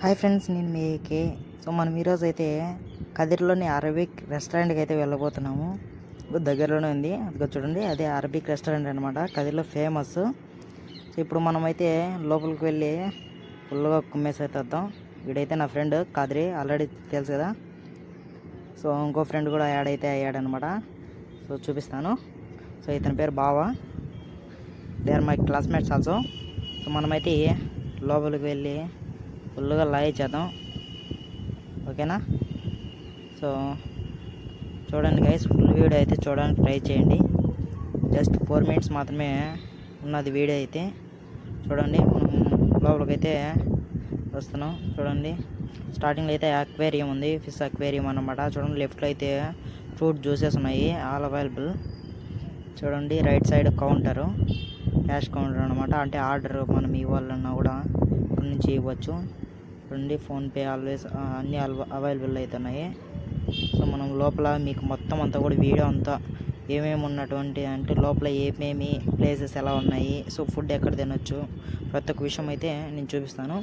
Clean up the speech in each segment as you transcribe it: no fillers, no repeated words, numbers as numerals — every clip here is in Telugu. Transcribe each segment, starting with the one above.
హాయ్ ఫ్రెండ్స్, నేను మీకే. సో మనం ఈరోజు అయితే కదిరిలోని అరబిక్ రెస్టారెంట్కి అయితే వెళ్ళబోతున్నాము. దగ్గరలోనే ఉంది, అదిగో చూడండి, అదే అరబిక్ రెస్టారెంట్ అనమాట, కదిరిలో ఫేమస్. సో ఇప్పుడు మనమైతే లోపలికి వెళ్ళి ఫుల్గా కుమ్మేసి అయితే వద్దాం. వీడైతే నా ఫ్రెండ్ కదిరి, ఆల్రెడీ తెలుసు కదా. సో ఇంకో ఫ్రెండ్ కూడా యాడ్ అయితే అయ్యాడనమాట. సో చూపిస్తాను. సో ఇతని పేరు Bava, they are my classmates also. So మనమైతే లోపలికి వెళ్ళి ఫుల్గా లైవ్ చేద్దాం, ఓకేనా. సో చూడండి గైస్, ఫుల్ వీడియో అయితే చూడడానికి ట్రై చేయండి. జస్ట్ 4 minutes మాత్రమే ఉన్నది వీడియో అయితే. చూడండి, మనం లోపలికి అయితే వస్తున్నాం. చూడండి, స్టార్టింగ్లో అయితే అక్వేరియం ఉంది, ఫిష్ అక్వేరియం అన్నమాట. చూడండి, లెఫ్ట్లో అయితే ఫ్రూట్ జ్యూసెస్ ఉన్నాయి, ఆల్ అవైలబుల్. చూడండి, right side counter, cash counter అనమాట. అంటే ఆర్డర్ మనం ఇవ్వాలన్నా కూడా ఇక్కడి నుంచి ఇవ్వచ్చు. చూడండి, ఫోన్పే ఆల్వేస్ అన్నీ అవైలబుల్ అవుతున్నాయి. సో మనం లోపల మీకు మొత్తం అంతా కూడా వీడియో అంతా ఏమేమి ఉన్నటువంటి అంటే లోపల ఏమేమి ప్లేసెస్ ఎలా ఉన్నాయి, సో ఫుడ్ ఎక్కడ తినొచ్చు, ప్రతి ఒక్క విషయం అయితే నేను చూపిస్తాను.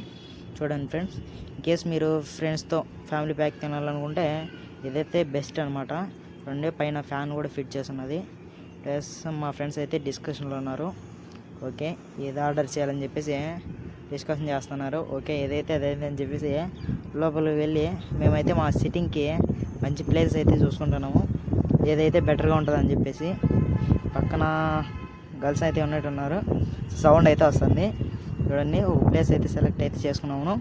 చూడండి ఫ్రెండ్స్, ఇన్కేస్ మీరు ఫ్రెండ్స్తో ఫ్యామిలీ ప్యాక్ తినాలనుకుంటే ఇదైతే బెస్ట్ అనమాట. చూడండి, పైన ఫ్యాన్ కూడా ఫిట్ చేసి ఉన్నది. ప్లస్ మా ఫ్రెండ్స్ అయితే డిస్కషన్లో ఉన్నారు. ఓకే, ఏది ఆర్డర్ చేయాలని చెప్పేసి డిస్కషన్ చేస్తున్నారు. ఓకే, ఏదైతే అదైతే అని చెప్పేసి లోపలికి వెళ్ళి మేమైతే మా సిట్టింగ్కి మంచి ప్లేస్ అయితే చూసుకుంటున్నాము, ఏదైతే బెటర్గా ఉంటుందని చెప్పేసి. పక్కన గర్ల్స్ అయితే ఉన్నట్టున్నారు, సౌండ్ అయితే వస్తుంది. చూడండి, ఒక ప్లేస్ అయితే సెలెక్ట్ అయితే చేసుకున్నాము.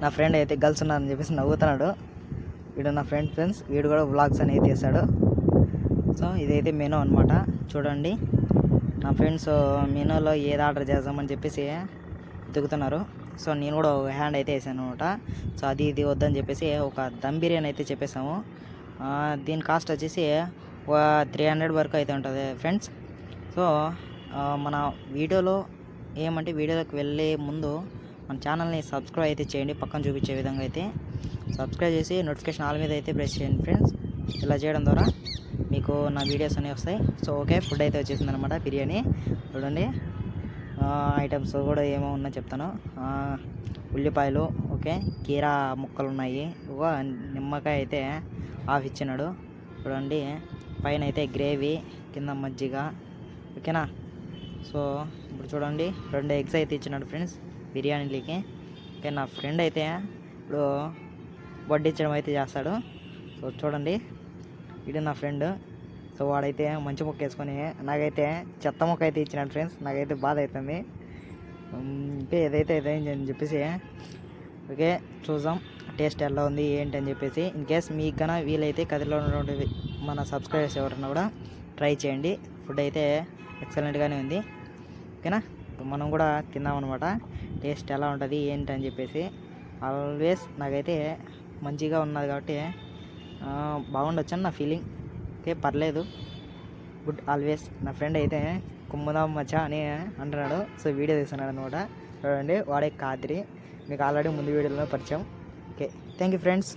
నా ఫ్రెండ్ అయితే గర్ల్స్ ఉన్నారని చెప్పేసి నవ్వుతున్నాడు. వీడు నా ఫ్రెండ్స్, వీడు కూడా వ్లాగ్స్ అనేది తీశాడు. సో ఇదైతే మెనూ అనమాట. చూడండి, నా ఫ్రెండ్స్ మెనూలో ఏది ఆర్డర్ చేద్దామని చెప్పేసి దిగుతున్నారు. సో నేను కూడా ఒక హ్యాండ్ అయితే వేసాను అనమాట. సో అది ఇది వద్దని చెప్పేసి ఒక దమ్ బిర్యానీ అయితే చెప్పేసాము. దీని కాస్ట్ వచ్చేసి 300 వరకు అయితే ఉంటుంది ఫ్రెండ్స్. సో మన వీడియోలో ఏమంటే వీడియోలోకి వెళ్ళే ముందు మన ఛానల్ని సబ్స్క్రైబ్ అయితే చేయండి, పక్కన చూపించే విధంగా అయితే సబ్స్క్రైబ్ చేసి నోటిఫికేషన్ ఆల్ మీద అయితే ప్రెస్ చేయండి ఫ్రెండ్స్. ఇలా చేయడం ద్వారా మీకు నా వీడియోస్ అనేవి వస్తాయి. సో ఓకే, ఫుడ్ అయితే వచ్చేసింది అనమాట, బిర్యానీ. చూడండి, ఐటమ్స్ కూడా ఏమో ఉన్నా చెప్తాను. ఉల్లిపాయలు, ఓకే, కీరా ముక్కలు ఉన్నాయి, ఒక నిమ్మకాయ అయితే ఆఫ్ ఇచ్చినాడు. చూడండి, పైన అయితే గ్రేవీ, కింద మజ్జిగ, ఓకేనా. సో ఇప్పుడు చూడండి, 2 eggs అయితే ఇచ్చినాడు ఫ్రెండ్స్ బిర్యానీలకి. ఓకే, నా ఫ్రెండ్ అయితే ఇప్పుడు వడ్డించడం అయితే చేస్తాడు. సో చూడండి, ఇది నా ఫ్రెండ్. సో వాడైతే మంచి ముక్క వేసుకొని నాకైతే చెత్త ముక్క అయితే ఇచ్చినాడు ఫ్రెండ్స్. నాకైతే బాధ అవుతుంది. ఇంకా ఏదైతే ఏదైంది అని చెప్పేసి ఓకే చూద్దాం టేస్ట్ ఎలా ఉంది ఏంటి అని చెప్పేసి. ఇన్ కేస్ మీకు కన్నా వీలైతే కదిరిలో ఉన్నటువంటి మన సబ్స్క్రైబర్స్ ఎవరన్నా కూడా ట్రై చేయండి. ఫుడ్ అయితే ఎక్సలెంట్గానే ఉంది, ఓకేనా. మనం కూడా తిందామన్నమాట, టేస్ట్ ఎలా ఉంటుంది ఏంటి అని చెప్పేసి. ఆల్వేస్ నాకైతే మంచిగా ఉన్నది కాబట్టి బాగుండొచ్చు అని నా ఫీలింగ్. ఓకే, పర్లేదు, గుడ్ ఆల్వేస్. నా ఫ్రెండ్ అయితే కుమ్ముదాం మచ్చా అని అంటున్నాడు. సో వీడియో తీస్తున్నాడు అనమాట. చూడండి, వాడే కాదిరి, మీకు ఆల్రెడీ ముందు వీడియోలో పరిచయం. Okay, thank you friends.